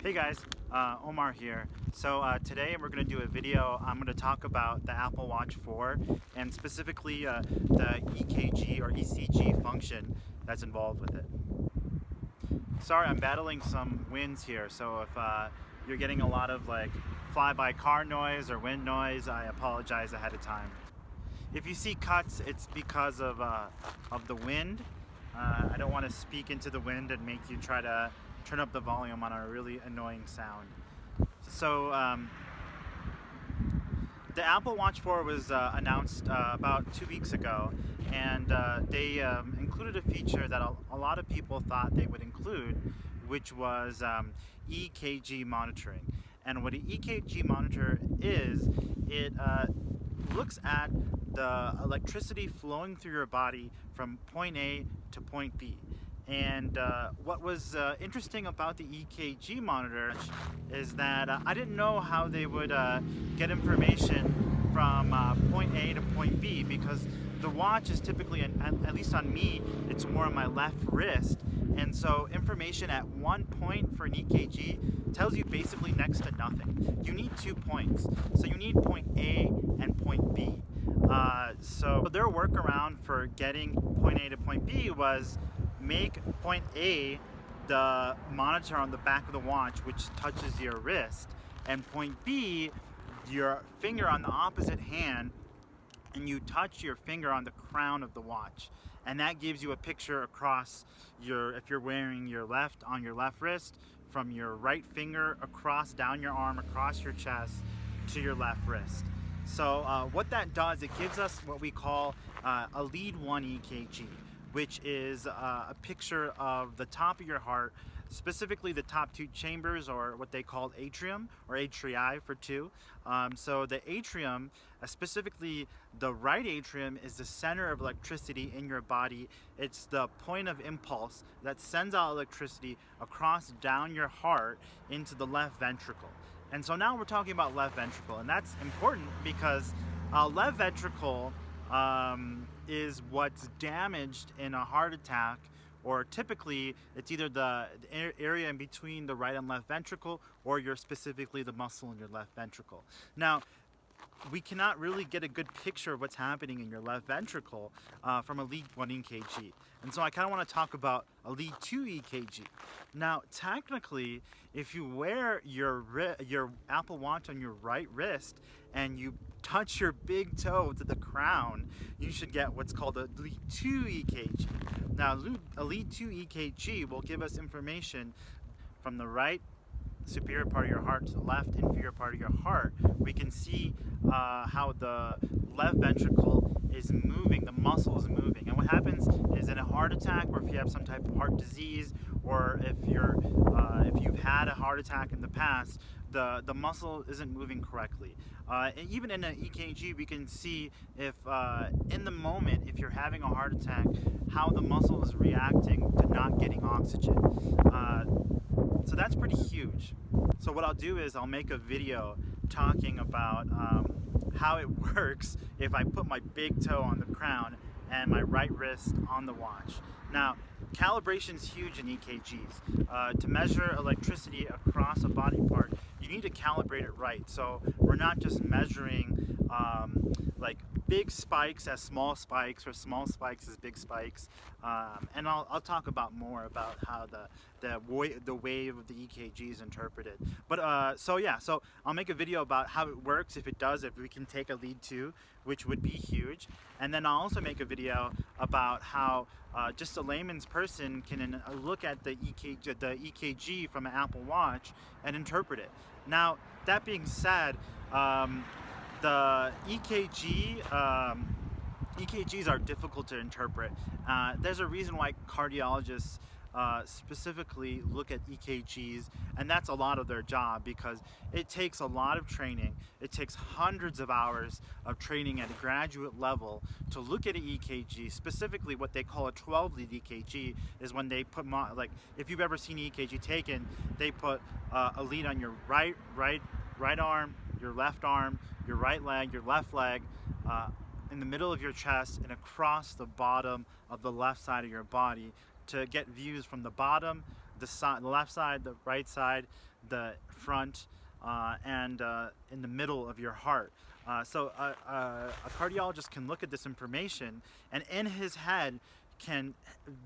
Hey guys, Omar here. So today we're going to do a video. I'm going to talk about the Apple Watch 4 and specifically the EKG or ECG function that's involved with it. Sorry, I'm battling some winds here, so if you're getting a lot of like fly-by car noise or wind noise, I apologize ahead of time. If you see cuts, it's because of the wind. I don't want to speak into the wind and make you try to turn up the volume on a really annoying sound. So the Apple Watch 4 was announced about 2 weeks ago, and they included a feature that a lot of people thought they would include, which was EKG monitoring. And what an EKG monitor is, it looks at the electricity flowing through your body from point A to point B. And what was interesting about the EKG monitor is that I didn't know how they would get information from point A to point B, because the watch is typically, at least on me, it's more on my left wrist. And so information at one point for an EKG tells you basically next to nothing. You need 2 points. So you need point A and point B. So their workaround for getting point A to point B was make point A the monitor on the back of the watch, which touches your wrist, and point B your finger on the opposite hand, and you touch your finger on the crown of the watch, and that gives you a picture across your, if you're wearing your left on your left wrist, from your right finger across down your arm across your chest to your left wrist. So what that does, it gives us what we call a lead 1 EKG, which is a picture of the top of your heart, specifically the top 2 chambers, or what they call atrium, or atrii for 2. So the atrium, specifically the right atrium, is the center of electricity in your body. It's the point of impulse that sends out electricity across down your heart into the left ventricle. And so now we're talking about left ventricle, and that's important because left ventricle is what's damaged in a heart attack, or typically it's either the area in between the right and left ventricle, or you're specifically the muscle in your left ventricle. Now, we cannot really get a good picture of what's happening in your left ventricle from a lead 1 EKG. And so I kind of want to talk about a lead 2 EKG. Now, technically, if you wear your Apple Watch on your right wrist and you touch your big toe to the crown, you should get what's called a lead 2 EKG. Now, a lead 2 EKG will give us information from the right superior part of your heart to the left inferior part of your heart. We can see how the left ventricle is moving, the muscle is moving. And what happens is, in a heart attack, or if you have some type of heart disease, or if you've had a heart attack in the past, the muscle isn't moving correctly. And even in an EKG, we can see if in the moment, if you're having a heart attack, how the muscle is reacting to not getting oxygen. So that's pretty huge. So what I'll do is I'll make a video talking about how it works if I put my big toe on the crown and my right wrist on the watch. Now, calibration is huge in EKGs. To measure electricity across a body part, you need to calibrate it right. So we're not just measuring like big spikes as small spikes, or small spikes as big spikes. And I'll talk about more about how the wave of the EKG is interpreted. But so I'll make a video about how it works, if it does, if we can take a lead 2, which would be huge. And then I'll also make a video about how just a layman's person can look at the EKG from an Apple Watch and interpret it. Now, that being said, the EKGs are difficult to interpret. There's a reason why cardiologists specifically look at EKGs, and that's a lot of their job, because it takes a lot of training. It takes hundreds of hours of training at a graduate level to look at an EKG. Specifically, what they call a 12-lead EKG is when they put, like, if you've ever seen EKG taken, they put a lead on your right arm, your left arm, your right leg, your left leg, in the middle of your chest, and across the bottom of the left side of your body, to get views from the bottom, the left side, the right side, the front and in the middle of your heart. So a cardiologist can look at this information and in his head can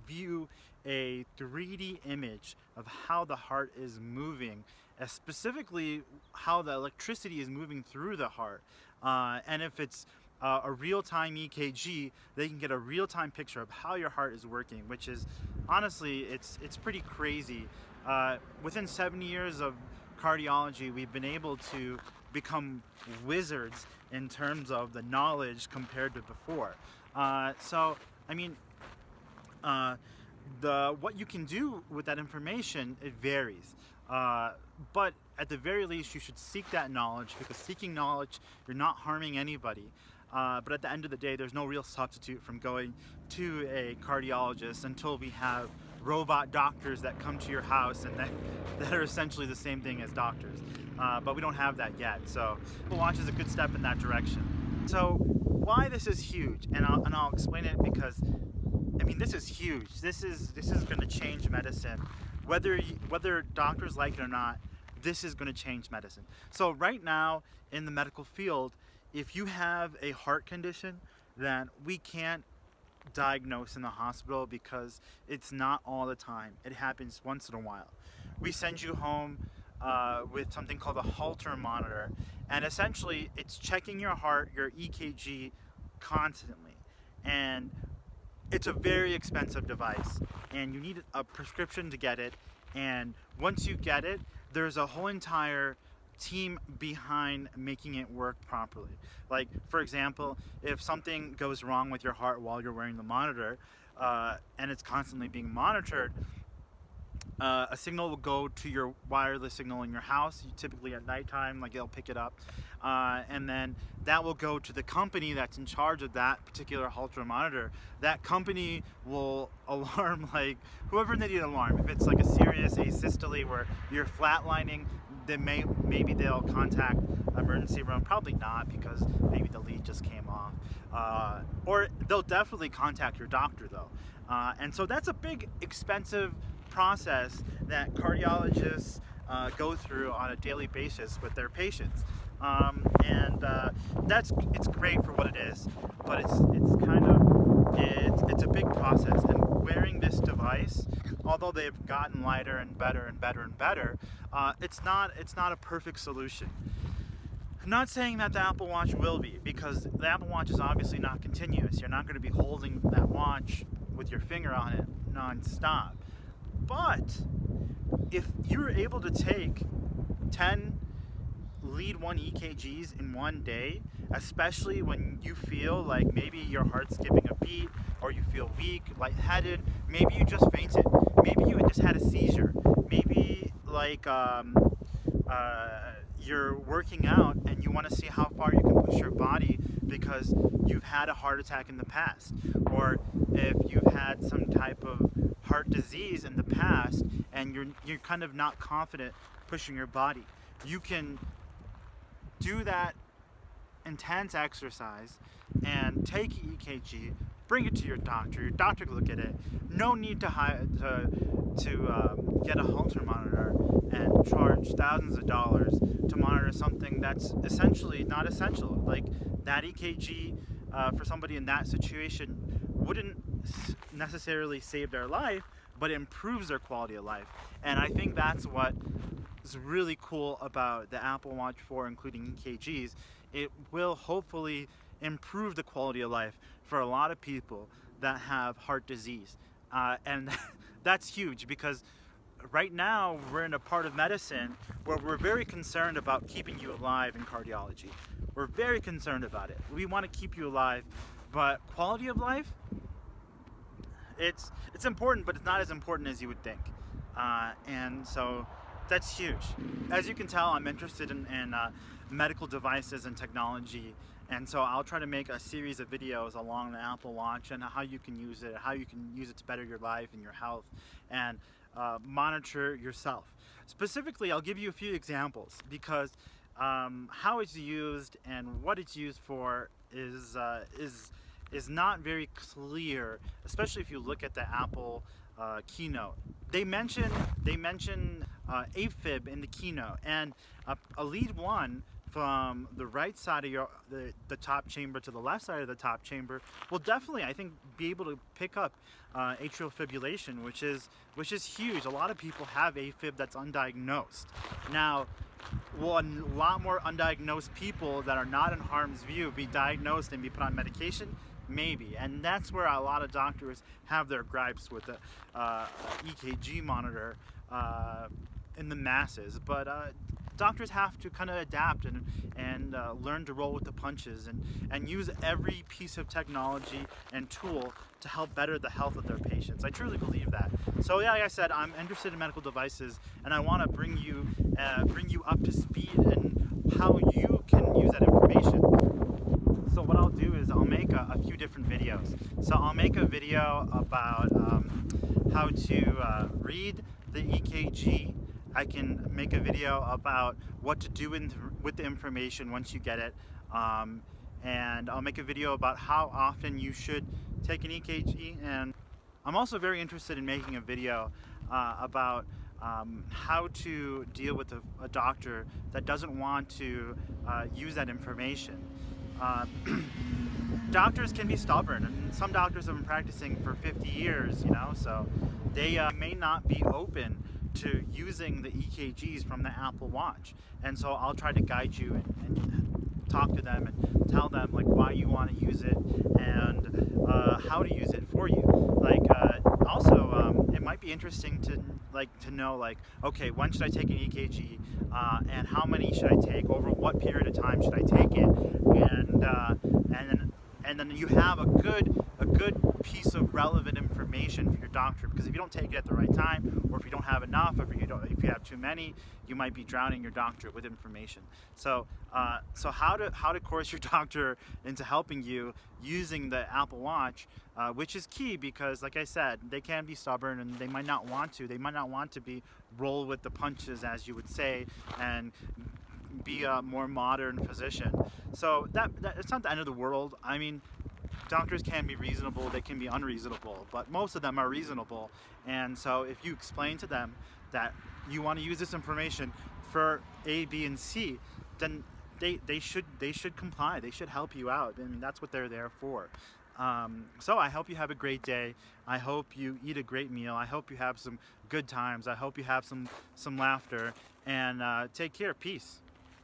view a 3D image of how the heart is moving, specifically how the electricity is moving through the heart. And if it's a real-time EKG, they can get a real-time picture of how your heart is working, which is honestly, it's pretty crazy. Within 70 years of cardiology, we've been able to become wizards in terms of the knowledge compared to before. So, I mean, what you can do with that information, it varies. But at the very least, you should seek that knowledge, because seeking knowledge, you're not harming anybody. But at the end of the day, there's no real substitute from going to a cardiologist until we have robot doctors that come to your house and that are essentially the same thing as doctors. But we don't have that yet. So Apple Watch is a good step in that direction. So why this is huge, and I'll explain it, because I mean, this is huge. This is going to change medicine, whether doctors like it or not. This is going to change medicine. So right now in the medical field, if you have a heart condition that we can't diagnose in the hospital because it's not all the time, it happens once in a while, we send you home with something called a Holter monitor, and essentially it's checking your heart, your EKG, constantly. And it's a very expensive device, and you need a prescription to get it. And once you get it, there's a whole entire team behind making it work properly. Like, for example, if something goes wrong with your heart while you're wearing the monitor, and it's constantly being monitored, a signal will go to your wireless signal in your house, typically at nighttime, like they'll pick it up, and then that will go to the company that's in charge of that particular Holter monitor. That company will alarm, like, whoever they need to alarm. If it's like a serious asystole where you're flatlining, then maybe they'll contact emergency room. Probably not, because maybe the lead just came off, or they'll definitely contact your doctor though. And so that's a big, expensive process that cardiologists go through on a daily basis with their patients, and it's great for what it is, but it's a big process. And wearing this device, although they've gotten lighter and better and better and better, it's not a perfect solution. I'm not saying that the Apple Watch will be, because the Apple Watch is obviously not continuous. You're not going to be holding that watch with your finger on it non-stop. But if you're able to take 10 lead 1 EKGs in one day, especially when you feel like maybe your heart's skipping a beat, or you feel weak, lightheaded, maybe you just fainted, maybe you just had a seizure, maybe like you're working out and you want to see how far you can push your body because you've had a heart attack in the past, or if you've had some type of heart disease in the past and you're kind of not confident pushing your body, you can do that intense exercise and take EKG, bring it to your doctor. Your doctor can look at it. No need to get a Holter monitor and charge thousands of dollars to monitor something that's essentially not essential. Like, that EKG for somebody in that situation wouldn't necessarily save their life, but it improves their quality of life. And I think that's what is really cool about the Apple Watch 4, including EKGs. It will hopefully improve the quality of life for a lot of people that have heart disease. And that's huge, because right now we're in a part of medicine where we're very concerned about keeping you alive in cardiology. We're very concerned about it. We want to keep you alive, but quality of life, it's important, but it's not as important as you would think. And so that's huge. As you can tell, I'm interested in medical devices and technology, and so I'll try to make a series of videos along the Apple Watch and how you can use it, to better your life and your health, and monitor yourself. Specifically, I'll give you a few examples, because how it's used and what it's used for is not very clear, especially if you look at the Apple keynote. They mention AFib in the keynote, and a lead one from the right side of the top chamber to the left side of the top chamber will definitely, I think, be able to pick up atrial fibrillation, which is huge. A lot of people have AFib that's undiagnosed. Now, will a lot more undiagnosed people that are not in harm's view be diagnosed and be put on medication? Maybe, and that's where a lot of doctors have their gripes with the EKG monitor in the masses. But doctors have to kind of adapt and learn to roll with the punches and use every piece of technology and tool to help better the health of their patients. I truly believe that. So yeah, like I said, I'm interested in medical devices, and I want to bring you up to speed in how you can use that information. So what I'll do is I'll make a few different videos. So I'll make a video about how to read the EKG. I can make a video about what to do with the information once you get it. And I'll make a video about how often you should take an EKG. And I'm also very interested in making a video about how to deal with a doctor that doesn't want to use that information. Doctors can be stubborn, and some doctors have been practicing for 50 years, so they may not be open to using the EKGs from the Apple Watch. And so I'll try to guide you and talk to them and tell them like why you want to use it and how to use it for you. Like also it might be interesting to know like, okay, when should I take an EKG and how many should I take, over what period of time should I take it, and then you have a good piece of relevant information for your doctor, because if you don't take it at the right time, or if you don't have enough, or if you have too many, you might be drowning your doctor with information. So how to course your doctor into helping you using the Apple Watch, which is key, because like I said, they can be stubborn and they might not want to be roll with the punches, as you would say, and be a more modern physician. So that it's not the end of the world. I mean, doctors can be reasonable, they can be unreasonable, but most of them are reasonable. And so if you explain to them that you want to use this information for A, B, and C, then they should comply. They should help you out, and that's what they're there for. So I hope you have a great day. I hope you eat a great meal. I hope you have some good times. I hope you have some laughter, and take care. Peace.